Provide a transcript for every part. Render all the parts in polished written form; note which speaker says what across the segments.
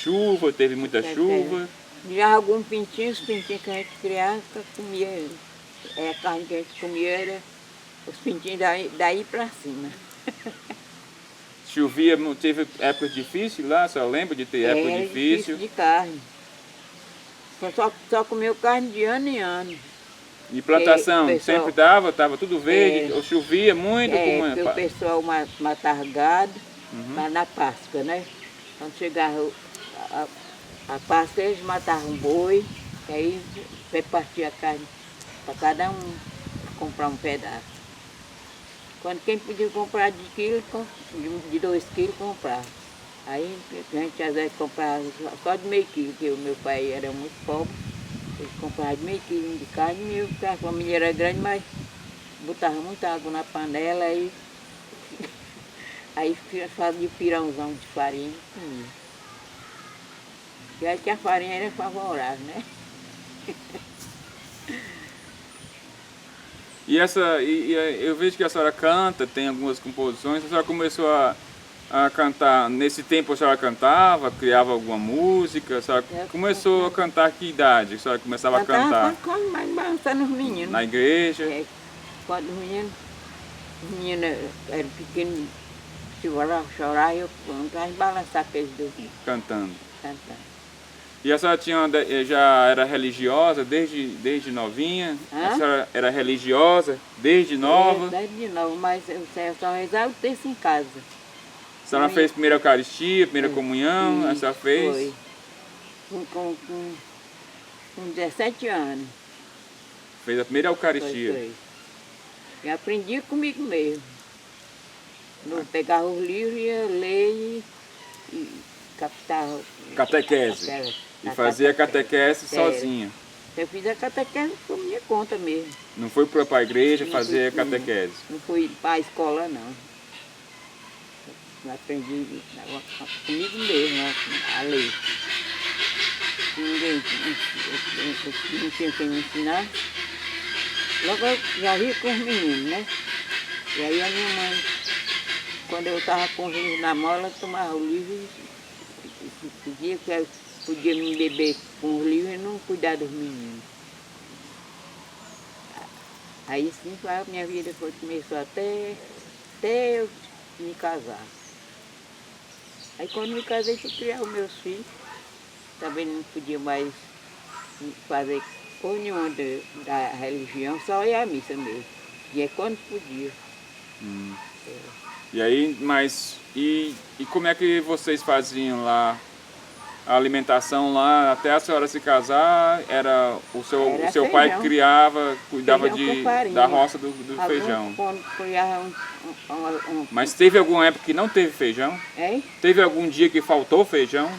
Speaker 1: chuva, teve muita chuva.
Speaker 2: Já alguns pintinhos, os pintinhos que a gente criava, comia, a carne que a gente comia era os pintinhos daí para cima.
Speaker 1: Chovia, teve épocas difíceis lá, a senhora lembra de ter época
Speaker 2: Era
Speaker 1: difícil?
Speaker 2: de carne. Só comeu carne de ano em ano.
Speaker 1: E plantação,
Speaker 2: pessoal,
Speaker 1: sempre dava, estava tudo verde, ou chovia muito?
Speaker 2: Porque o pessoal matava gado na Páscoa, né? Quando chegava a Páscoa, eles matavam um boi, e aí repartia a carne para cada um comprar um pedaço. Quando quem podia comprar de 2 quilos, comprava. Aí a gente às vezes comprava só de meio quilo, porque o meu pai era muito pobre. Ele comprava de meio quilo de carne, e a família era grande, mas botava muita água na panela aí fazia pirãozão de farinha e comia. E aí que a farinha era favorável, né?
Speaker 1: Eu vejo que a senhora canta, tem algumas composições, a senhora começou a cantar, nesse tempo a senhora cantava, criava alguma música, a senhora começou a cantar que idade a senhora começava a cantar?
Speaker 2: Quando mais balançando os meninos.
Speaker 1: Na igreja?
Speaker 2: Quando os meninos eram pequenos, chorar, eu cantava e balançar aqueles dois.
Speaker 1: Cantando. E a senhora já era religiosa desde novinha? A senhora era religiosa desde nova?
Speaker 2: Desde nova, mas eu só rezava o terço em casa.
Speaker 1: A senhora fez primeira Eucaristia, primeira comunhão, a senhora fez?
Speaker 2: Foi. Com 17 anos.
Speaker 1: Fez a primeira Eucaristia?
Speaker 2: Foi. E aprendi comigo mesmo. Eu pegava os livros, ia ler e captava.
Speaker 1: Catequese. E fazia a catequese sozinha?
Speaker 2: Eu fiz a catequese por minha conta mesmo.
Speaker 1: Não foi para a igreja fazer a catequese?
Speaker 2: Não fui para a escola, não. Eu aprendi comigo mesmo a ler. Ninguém não tinha quem me ensinar. Logo eu já vi com os meninos, né? E aí a minha mãe, quando eu estava com os livros na mão, ela tomava o livro e pedia que eu podia me beber com os livros e não cuidar dos meninos. Aí sim, a minha vida começou até eu me casar. Aí quando me casei, fui criar os meus filhos. Também não podia mais fazer coisa nenhuma da religião, só ia à missa mesmo. E é quando podia.
Speaker 1: E aí, e como é que vocês faziam lá? A alimentação lá, até a senhora se casar, era o seu pai criava, cuidava da roça do feijão. Mas teve alguma época que não teve feijão? Teve algum dia que faltou feijão?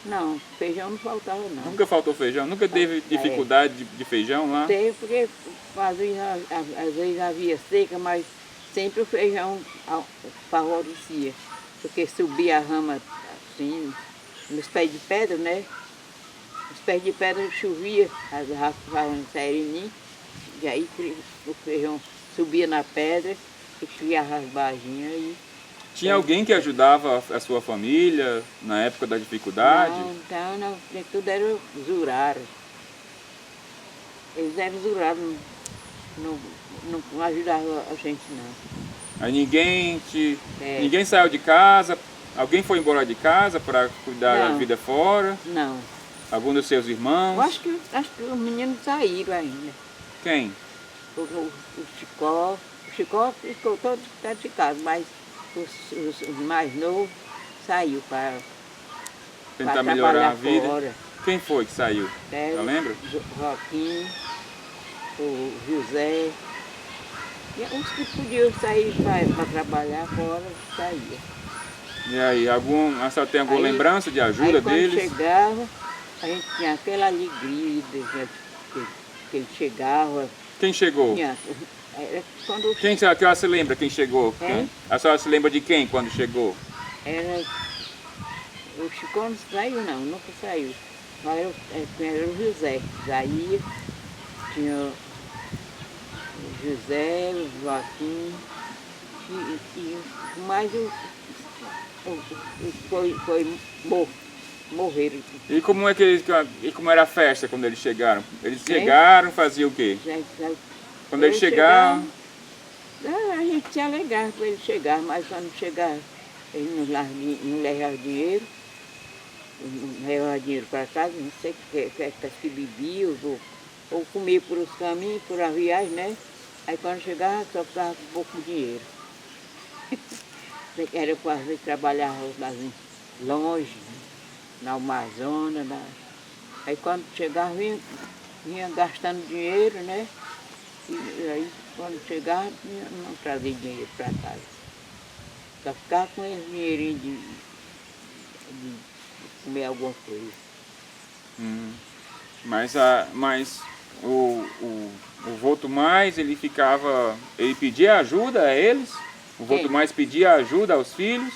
Speaker 2: Não, feijão não faltava não.
Speaker 1: Nunca faltou feijão? Nunca teve dificuldade de feijão lá?
Speaker 2: Teve, porque às vezes havia seca, mas sempre o feijão favorecia. Porque subia a rama assim, nos pés de pedra, né? Os pés de pedra chovia, as rafadas saíram em mim, e aí o feijão subia na pedra e criava as barrinhas aí.
Speaker 1: Tinha alguém que ajudava a sua família na época da dificuldade?
Speaker 2: Não, tudo era zuraro. Eles eram zurados, não ajudavam a gente não.
Speaker 1: Aí ninguém saiu de casa? Alguém foi embora de casa para cuidar da vida fora?
Speaker 2: Não.
Speaker 1: Algum dos seus irmãos?
Speaker 2: Acho que os meninos saíram ainda.
Speaker 1: Quem?
Speaker 2: O Chicó. O Chicó ficou todo de casa, mas os mais novos saiu para
Speaker 1: tentar melhorar a vida.
Speaker 2: Fora.
Speaker 1: Quem foi que saiu? Já lembra?
Speaker 2: O Roquinho, o José. E uns que podiam sair para trabalhar fora, saíam.
Speaker 1: E aí, a senhora tem alguma lembrança de ajuda deles?
Speaker 2: Quando chegava, a gente tinha aquela alegria que ele chegava.
Speaker 1: Quem chegou? Quem a senhora se lembra quem chegou? A senhora se lembra de quem quando chegou?
Speaker 2: O Chico não saiu não, nunca saiu. Mas era o José, Isaías, tinha o José, o Joaquim, e mais foi morto. morreram.
Speaker 1: E como é que e como era a festa quando eles chegaram? Eles chegaram, faziam o quê? Quando eles chegaram...
Speaker 2: A gente se alegrava para eles chegarem, mas quando chegaram, eles não levavam dinheiro, não levavam dinheiro para casa, não sei que festas que bebiam, ou comiam por os caminhos, por a viagem, né? Aí quando chegava, só ficava com pouco dinheiro. Era quase trabalhar longe, na Amazonas. Aí quando chegava, vinha gastando dinheiro, né? E aí quando chegava, não trazia dinheiro para casa. Só ficava com esse dinheirinho de comer alguma coisa.
Speaker 1: Mas o Votumais, ele pedia ajuda a eles? O Votumais pedia ajuda aos filhos?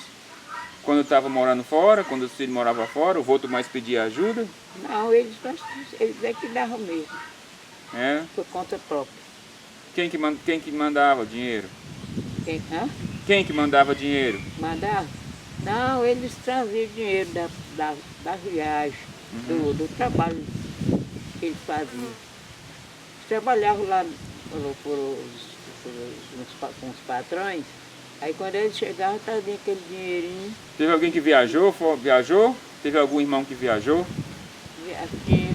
Speaker 1: Quando estava morando fora, quando os filhos moravam fora, o Votumais pedia ajuda?
Speaker 2: Não, eles é que davam mesmo.
Speaker 1: É?
Speaker 2: Por conta própria.
Speaker 1: Quem que mandava dinheiro?
Speaker 2: Quem
Speaker 1: que mandava dinheiro?
Speaker 2: Mandava? Não, eles traziam dinheiro da viagem, do trabalho que eles faziam. Eles trabalhavam lá com os patrões, aí quando eles chegavam, traziam aquele dinheirinho.
Speaker 1: Teve alguém que viajou? Teve algum irmão que viajou?
Speaker 2: Tinha.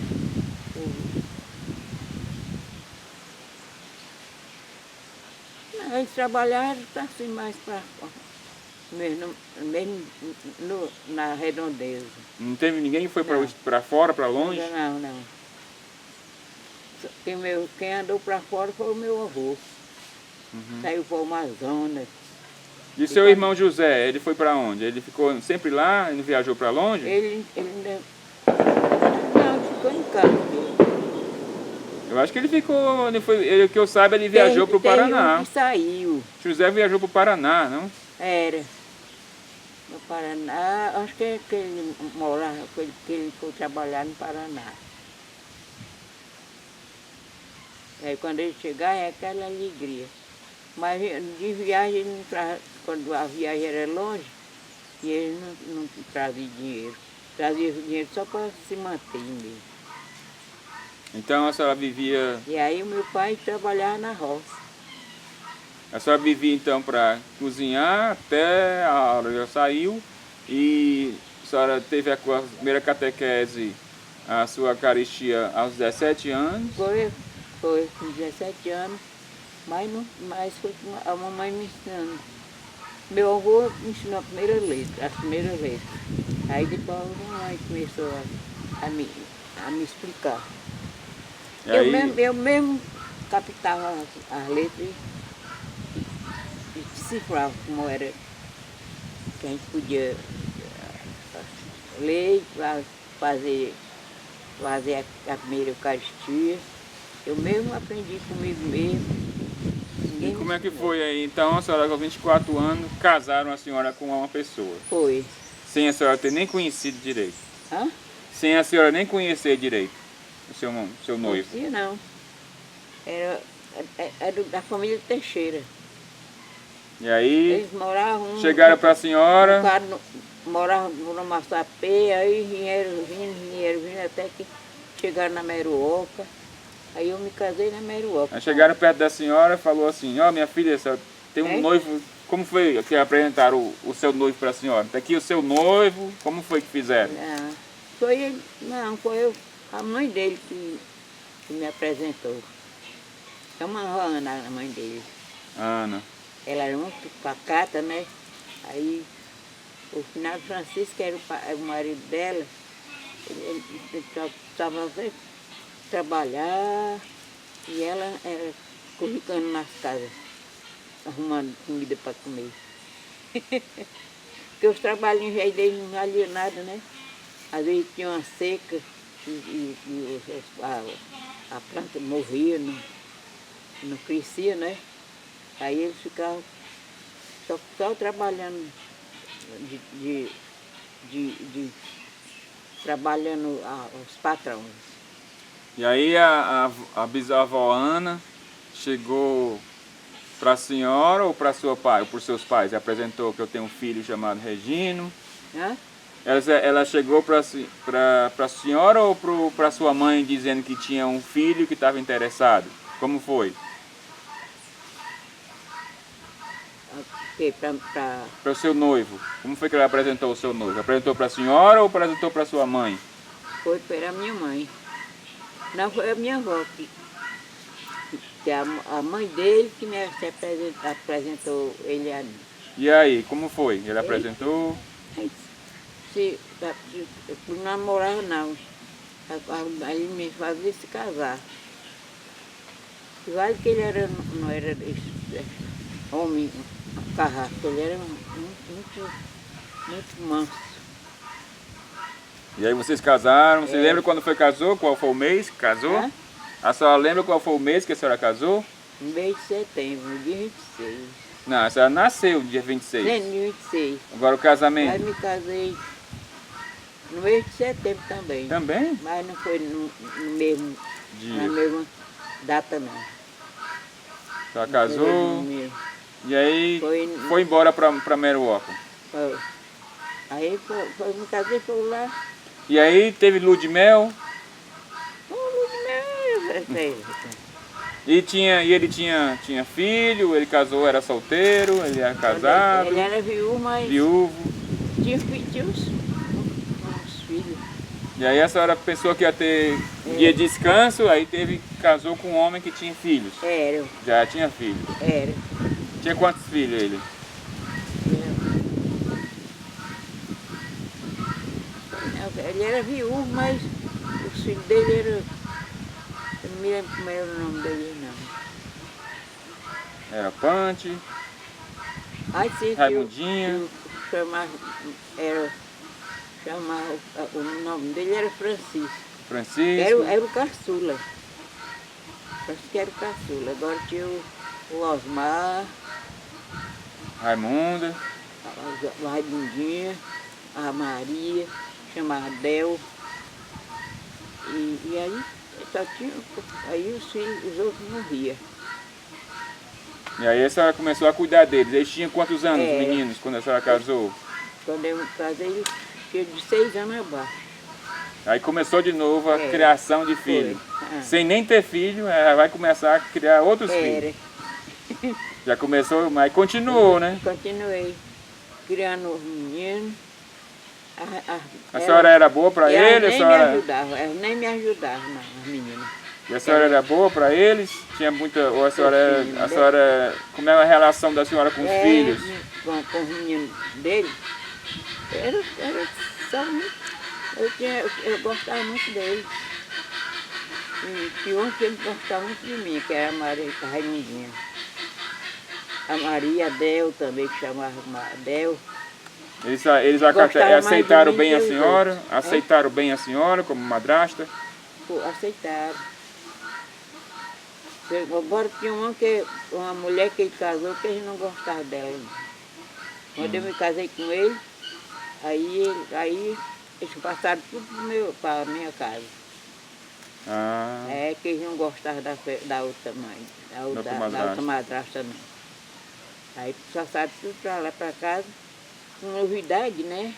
Speaker 2: Não, eles trabalharam assim mais para mesmo na redondeza.
Speaker 1: Não teve ninguém que foi para fora, para longe?
Speaker 2: Não. Quem andou para fora foi o meu avô. Saiu para o Amazonas.
Speaker 1: E seu irmão José, ele foi para onde? Ele ficou sempre lá e não viajou para longe?
Speaker 2: Ele não, ficou em casa mesmo.
Speaker 1: Eu acho que ele ficou, o que eu saiba, ele viajou para o Paraná.
Speaker 2: Um que saiu.
Speaker 1: José viajou para o Paraná, não?
Speaker 2: Era. No Paraná, acho que ele morava, que ele foi trabalhar no Paraná. Aí quando ele chegar é aquela alegria. Mas de viagem, quando a viagem era longe, e ele não trazia dinheiro. Trazia dinheiro só para se manter mesmo.
Speaker 1: Então a senhora vivia...
Speaker 2: E aí o meu pai trabalhava na roça.
Speaker 1: A senhora vivia então para cozinhar até a hora que ela saiu e a senhora teve a primeira catequese, a sua Eucaristia aos 17 anos?
Speaker 2: Foi com 17 anos, mas foi com a mamãe me ensinando. Meu avô me ensinou as primeiras letras. Aí depois a mamãe começou a me explicar. Eu mesmo captava as letras e decifrava como era que a gente podia ler, fazer a primeira Eucaristia. Eu mesmo aprendi comigo mesmo.
Speaker 1: E como é que foi aí? Então a senhora com 24 anos casaram a senhora com uma pessoa?
Speaker 2: Foi.
Speaker 1: Sem a senhora ter nem conhecido direito?
Speaker 2: Hã?
Speaker 1: Sem a senhora nem conhecer direito o seu noivo?
Speaker 2: Conhecia não. Era da família Teixeira.
Speaker 1: E aí,
Speaker 2: eles moravam...
Speaker 1: chegaram para a senhora...
Speaker 2: Moravam no Massapê, aí vieram vindo até que chegaram na Meruoca. Aí eu me casei na Meruoca.
Speaker 1: Aí chegaram perto da senhora e falou assim, ó, minha filha, tem um noivo... Como foi que apresentaram o seu noivo para a senhora? Está aqui o seu noivo, como foi que fizeram?
Speaker 2: Foi a mãe dele que me apresentou. Chamava Ana, a mãe dele.
Speaker 1: Ana.
Speaker 2: Ela era muito pacata, né? Aí o Finado Francisco, que era o marido dela, ele estava trabalhar e ela era corricando nas casas, arrumando comida para comer. Porque os trabalhinhos deles não valiam nada, né? Às vezes tinha uma seca e a planta morria, não crescia, né? Aí eles ficavam só trabalhando, trabalhando os patrões.
Speaker 1: E aí a bisavó Ana chegou para a senhora ou para seu pai, ou para os seus pais? Apresentou que eu tenho um filho chamado Regino.
Speaker 2: Hã?
Speaker 1: Ela chegou para a senhora ou para sua mãe dizendo que tinha um filho que estava interessado? Como foi? Para o seu noivo. Como foi que ela apresentou o seu noivo? Apresentou para a senhora ou apresentou para sua mãe?
Speaker 2: Foi para a minha mãe. Não, foi a minha avó que a mãe dele que me apresentou ele a mim.
Speaker 1: E aí, como foi? Ele apresentou?
Speaker 2: Por namorar não. Aí me fazia se casar. Vale que ele não era homem carrasco, ele era muito manso.
Speaker 1: E aí vocês casaram, você lembra quando foi que casou? Qual foi o mês que casou?
Speaker 2: É?
Speaker 1: A senhora lembra qual foi o mês que a senhora casou?
Speaker 2: No mês de setembro, no dia 26.
Speaker 1: Não, a senhora nasceu dia 26.
Speaker 2: Nem no dia 26.
Speaker 1: Agora o casamento?
Speaker 2: Aí me casei no mês de setembro também.
Speaker 1: Também?
Speaker 2: Mas não foi no mesmo
Speaker 1: Dia.
Speaker 2: na mesma data não.
Speaker 1: A senhora casou e aí foi embora para Meruoca.
Speaker 2: Foi. Aí me casei por lá.
Speaker 1: E aí teve lua de mel? E ele tinha filho, ele casou, era solteiro, ele era casado?
Speaker 2: Ele era viúvo, mas
Speaker 1: viúvo.
Speaker 2: Tinha uns filhos.
Speaker 1: E aí a senhora pensou que ia ter dia de descanso, aí casou com um homem que tinha filhos?
Speaker 2: Era.
Speaker 1: Já tinha filhos?
Speaker 2: Era.
Speaker 1: Tinha quantos filhos ele?
Speaker 2: Ele era viúvo, mas os filhos dele eram... Eu não me lembro como era o nome dele, não.
Speaker 1: Era Pante, Raimundinha.
Speaker 2: O nome dele era Francisco.
Speaker 1: Francisco.
Speaker 2: Era o caçula. Acho que era o caçula. Agora tinha o Osmar.
Speaker 1: Raimunda.
Speaker 2: A Raimundinha, a Maria, chamava Del. E aí só tinha. Aí os filhos, os outros morriam.
Speaker 1: E aí a senhora começou a cuidar deles. Eles tinham quantos anos, os meninos, quando a senhora casou?
Speaker 2: Quando eu casei, eles tinham de 6 anos abaixo.
Speaker 1: Aí começou de novo a criação de filhos.
Speaker 2: Foi.
Speaker 1: Sem nem ter filho, ela vai começar a criar outros filhos. Já começou, mas continuou, né?
Speaker 2: Continuei criando os meninos.
Speaker 1: A senhora era boa para eles?
Speaker 2: Elas nem me ajudavam, não, as meninas.
Speaker 1: E a senhora era boa para eles? Tinha muita. Ou a senhora. Como é a relação da senhora com os filhos?
Speaker 2: Com os meninos dele, era só muito. Eu gostava muito dele. E tinha um que ele gostava muito de mim, que era a Maria Raimundinha. A Maria Del também, que chamava Del.
Speaker 1: Eles aceitaram bem a senhora? Aceitaram bem a senhora como madrasta?
Speaker 2: Aceitaram. Agora tinha uma mulher que ele casou que eles não gostavam dela. Quando eu me casei com ele, aí eles passaram tudo para a minha casa. É que eles não gostavam da outra mãe, da outra madrasta não. Aí passaram tudo para lá para casa, com novidade, né?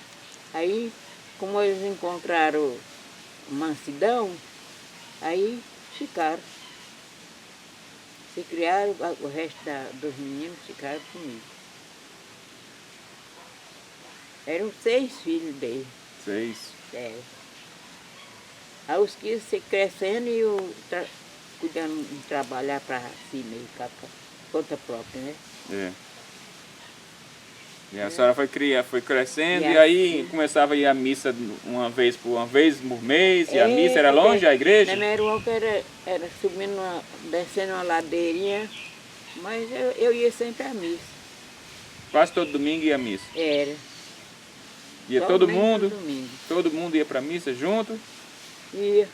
Speaker 2: Aí, como eles encontraram mansidão, aí ficaram. Se criaram, o resto dos meninos ficaram comigo. Eram 6 filhos dele.
Speaker 1: 6?
Speaker 2: Aí os que se crescendo e eu cuidando de trabalhar para si mesmo, conta própria, né?
Speaker 1: E a senhora foi crescendo e aí começava a ir à missa uma vez por mês, e a missa era longe, a igreja?
Speaker 2: Na Meruoca era subindo, descendo uma ladeirinha, mas eu ia sempre à missa.
Speaker 1: Quase todo domingo ia à missa?
Speaker 2: Era.
Speaker 1: Ia todo mundo? Todo mundo ia para a missa junto?
Speaker 2: Ia.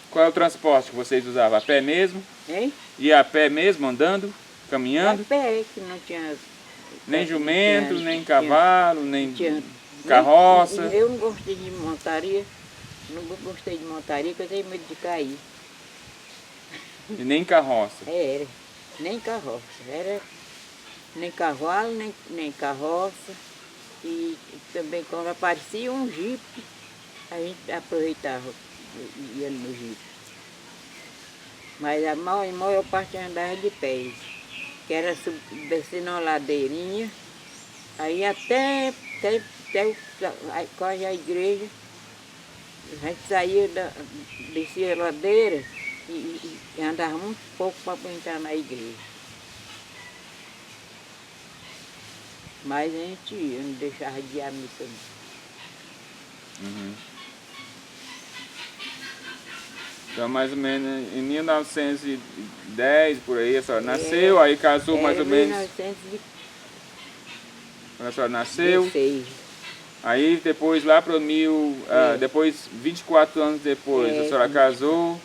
Speaker 1: Qual é o transporte que vocês usavam? A pé mesmo?
Speaker 2: Hein?
Speaker 1: Ia a pé mesmo, andando, caminhando?
Speaker 2: A pé, que não tinha...
Speaker 1: Nem jumento, nem cavalo, nem carroça?
Speaker 2: Eu não gostei de montaria, porque eu tenho medo de cair.
Speaker 1: E nem carroça?
Speaker 2: Era, nem carroça. Era nem cavalo, nem carroça. E também quando aparecia um jipe, a gente aproveitava e ia no jipe. Mas a maior parte andava de pés, que era descendo uma ladeirinha, aí até quase a igreja, a gente saía, descia a ladeira e andava muito pouco para entrar na igreja. Mas a gente ia, não deixava de ir à missa.
Speaker 1: Uhum. Então, mais ou menos em 1910, por aí, a senhora nasceu, aí casou mais ou menos...
Speaker 2: 1916.
Speaker 1: Quando a senhora nasceu, aí depois lá para depois, 24 anos depois, a senhora casou,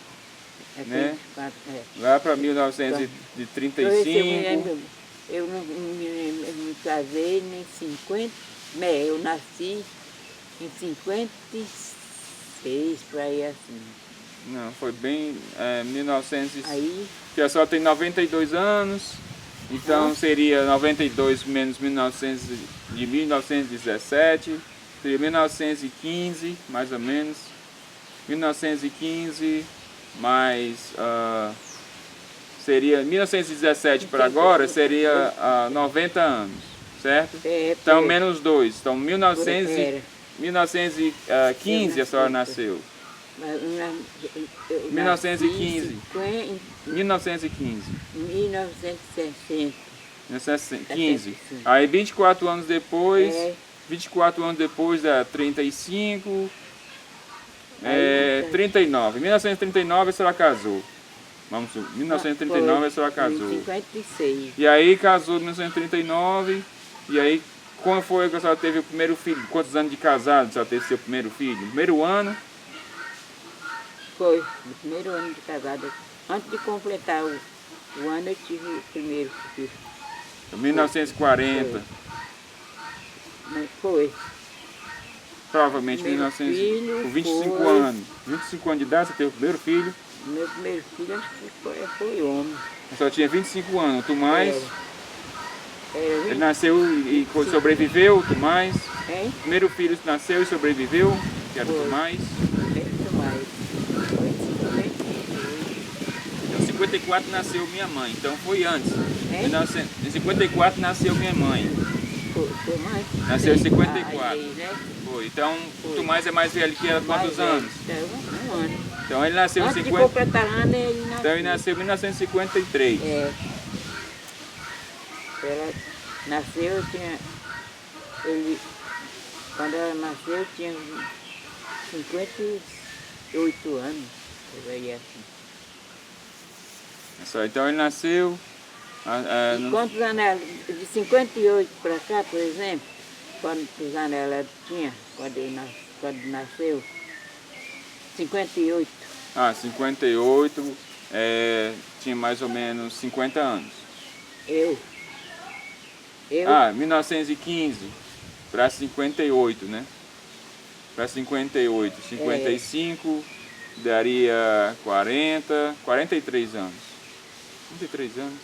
Speaker 1: né? Lá para 1935.
Speaker 2: Eu não me casei em 50, eu nasci em 56, por aí assim.
Speaker 1: Não, foi bem 1900,
Speaker 2: aí,
Speaker 1: que a senhora tem 92 anos, então seria 92 menos 1917, seria 1915, mais ou menos. 1915 mais... seria 1917 para agora, seria 90 anos, certo? Então menos 2, então 1915 a senhora nasceu. 1915. 1915. 1915. Aí 24 anos depois, 24 anos depois da 35, 39. 1939 a senhora casou. Vamos, 1939 a senhora casou.
Speaker 2: 56.
Speaker 1: E aí casou em 1939, e aí quando foi que a senhora teve o primeiro filho? Quantos anos de casado a senhora teve seu primeiro filho? No primeiro ano?
Speaker 2: Foi, no primeiro ano de casada. Antes de completar o ano, eu tive o primeiro filho.
Speaker 1: Em 1940.
Speaker 2: Foi.
Speaker 1: Provavelmente em 1900, com 25 anos. 25 anos de idade, você teve o primeiro filho?
Speaker 2: Meu primeiro filho acho que foi homem.
Speaker 1: A senhora tinha 25 anos, o Tomás? Ele nasceu e sobreviveu, o Tomás?
Speaker 2: Hein?
Speaker 1: O primeiro filho nasceu e sobreviveu, que era o Tomás? Em 54 nasceu minha mãe, então foi antes. Em 54 nasceu minha mãe.
Speaker 2: Tomás?
Speaker 1: Nasceu em 54. Foi. Então o Tomás é mais velho que ela, quantos anos?
Speaker 2: Um ano.
Speaker 1: Então ele nasceu em 50. Então ele nasceu em 1953.
Speaker 2: Ela nasceu, quando ela nasceu, tinha 58 anos, por aí assim.
Speaker 1: Então ele nasceu...
Speaker 2: E quantos anos ela, de 58 para cá, por exemplo, quantos anos ela tinha quando nasceu? 58.
Speaker 1: 58, tinha mais ou menos 50 anos.
Speaker 2: Eu?
Speaker 1: 1915 para 58, né? Para 58, 55 daria 43 anos. 43 anos.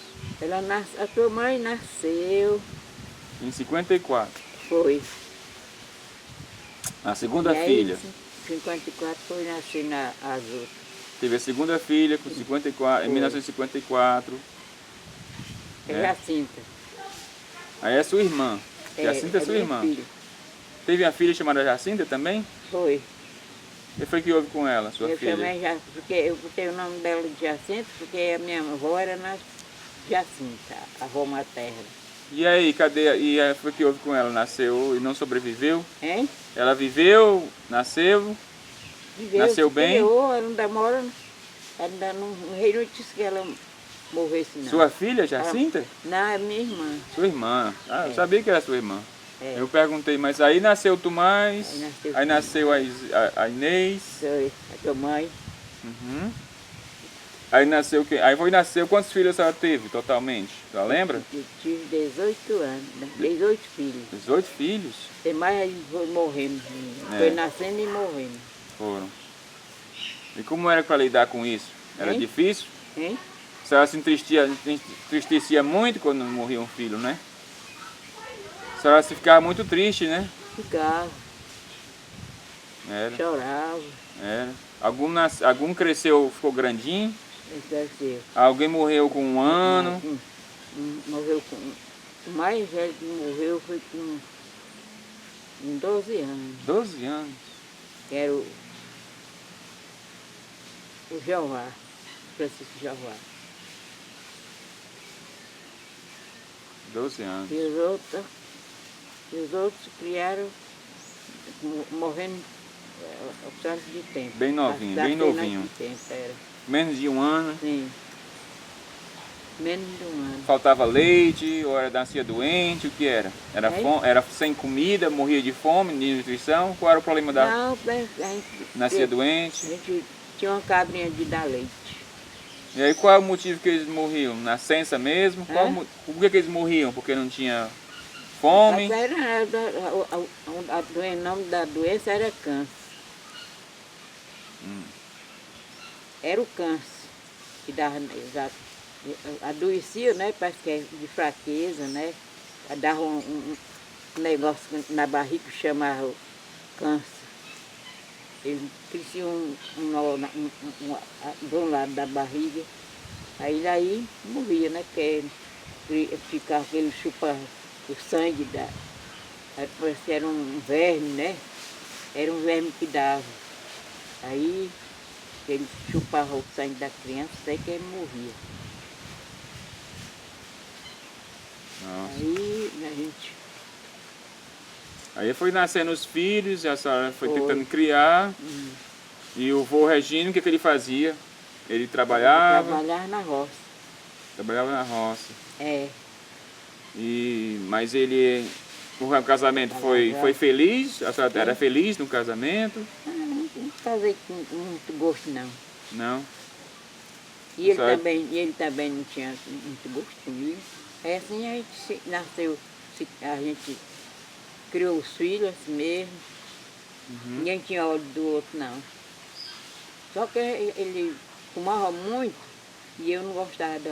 Speaker 2: A tua mãe nasceu...
Speaker 1: Em 54.
Speaker 2: Foi.
Speaker 1: A segunda filha.
Speaker 2: Em 54 foi nascer as outras.
Speaker 1: Teve a segunda filha com 54, em 1954.
Speaker 2: Jacinta.
Speaker 1: Aí é sua irmã. Jacinta é sua irmã.
Speaker 2: Filha.
Speaker 1: Teve a filha chamada Jacinta também?
Speaker 2: Foi.
Speaker 1: O que foi que houve com ela, sua filha?
Speaker 2: Eu botei o nome dela de Jacinta, porque a minha avó era Jacinta, a avó materna.
Speaker 1: E aí, cadê? E aí foi que houve com ela? Nasceu e não sobreviveu?
Speaker 2: Hein?
Speaker 1: Ela viveu, nasceu nasceu bem?
Speaker 2: Ela ainda mora, ainda não rei notícia que ela morresse não.
Speaker 1: Sua filha, Jacinta?
Speaker 2: Não, é minha irmã.
Speaker 1: Sua irmã. Eu sabia que era sua irmã. Eu perguntei, mas aí nasceu o Tomás, aí nasceu a Inês.
Speaker 2: Foi, a tua mãe.
Speaker 1: Uhum. Aí nasceu quem? Aí nasceu, quantos filhos a senhora teve totalmente? A senhora lembra?
Speaker 2: Eu tive 18 anos, 18 filhos.
Speaker 1: 18 filhos?
Speaker 2: Tem mais foi morrendo. Foi nascendo e morrendo.
Speaker 1: Foram. E como era para lidar com isso? Era difícil?
Speaker 2: Hein?
Speaker 1: A senhora se entristecia muito quando morria um filho, né? senhora se ficava muito triste, né?
Speaker 2: Ficava,
Speaker 1: Era,
Speaker 2: chorava,
Speaker 1: era. Algum cresceu, ficou grandinho.
Speaker 2: cresceu.
Speaker 1: Alguém morreu com 1 ano.
Speaker 2: Morreu com... O mais velho que morreu foi com 12 anos.
Speaker 1: 12 anos.
Speaker 2: Que era o Jeová, Francisco Jeová.
Speaker 1: 12 anos.
Speaker 2: E os outros criaram, morrendo antes de tempo.
Speaker 1: Bem novinho, bem novinho.
Speaker 2: De tempo, era.
Speaker 1: Menos de 1 ano.
Speaker 2: Sim. Menos de 1 ano.
Speaker 1: Faltava leite, ou nascia doente, o que era? Era sem comida, morria de fome, de nutrição? Qual era o problema da...
Speaker 2: Não, a gente...
Speaker 1: Nascia doente?
Speaker 2: A gente tinha uma cabrinha de dar leite.
Speaker 1: E aí qual é o motivo que eles morriam? Nascença mesmo? Por que eles morriam? Porque não tinha fome?
Speaker 2: O nome da doença era câncer. Era o câncer que dava, adoecia, né? Parece que é de fraqueza, né? Dava um negócio na barriga que chamava câncer. Ele crescia um nó de um lado da barriga, aí daí morria, né? Porque ficava aquele chupa o sangue da. Aí parecia que era um verme, né? Era um verme que dava. Aí ele chupava o sangue da criança, até que ele morria.
Speaker 1: Nossa.
Speaker 2: Aí a gente.
Speaker 1: Aí foi nascendo os filhos, a senhora foi tentando criar. E o vô Regino, o que ele fazia? Ele trabalhava?
Speaker 2: Trabalhava na roça.
Speaker 1: Trabalhava na roça.
Speaker 2: É.
Speaker 1: Mas ele, o casamento foi feliz? A senhora era feliz no casamento?
Speaker 2: Não casei com muito gosto, não.
Speaker 1: Não?
Speaker 2: E ele também não tinha muito gosto comigo. Aí assim a gente nasceu, a gente criou os filhos assim mesmo. Ninguém tinha olho do outro, não. Só que ele fumava muito e eu não gostava de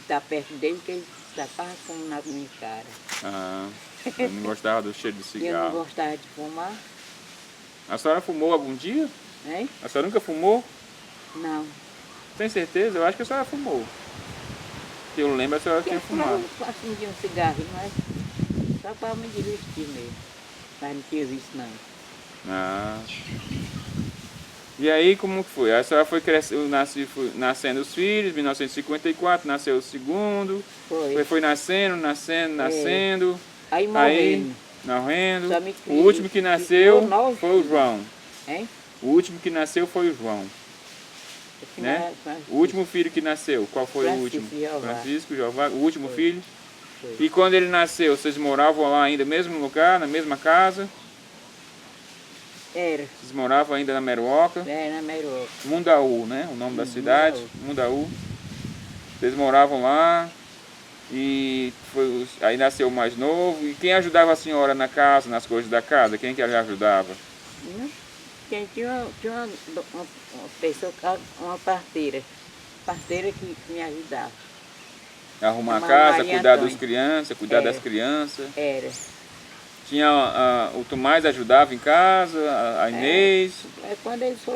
Speaker 2: estar perto dele, porque ele estava fumando na minha cara.
Speaker 1: Ah, eu não gostava do cheiro de cigarro.
Speaker 2: Eu não gostava de fumar.
Speaker 1: A senhora fumou algum dia?
Speaker 2: Hein?
Speaker 1: A senhora nunca fumou?
Speaker 2: Não.
Speaker 1: Tem certeza? Eu acho que a senhora fumou. Que eu lembro, a senhora tinha fumado.
Speaker 2: Eu acendia um cigarrinho, mas só para me divertir mesmo. Mas não tinha visto, não.
Speaker 1: Ah. E aí, como que foi? A senhora foi nascendo os filhos, em 1954, nasceu o segundo. Foi nascendo.
Speaker 2: Aí morrendo.
Speaker 1: O último que nasceu foi o João.
Speaker 2: Hein?
Speaker 1: O último que nasceu foi o João. Né? O último filho que nasceu, qual foi o último? Francisco Jeová, o último filho.
Speaker 2: Foi.
Speaker 1: E quando ele nasceu, vocês moravam lá ainda no mesmo lugar, na mesma casa?
Speaker 2: Era.
Speaker 1: Vocês moravam ainda na Meruoca?
Speaker 2: Era na Meruoca.
Speaker 1: Mundaú, né? O nome da cidade. Mundaú. Vocês moravam lá e aí nasceu o mais novo. E quem ajudava a senhora na casa, nas coisas da casa? Quem que lhe ajudava?
Speaker 2: Tinha uma pessoa, uma parteira que me ajudava.
Speaker 1: Arrumar a casa, cuidar das crianças, das crianças.
Speaker 2: Era.
Speaker 1: Tinha o Tomás ajudava em casa, a Inês.
Speaker 2: Quando eles foram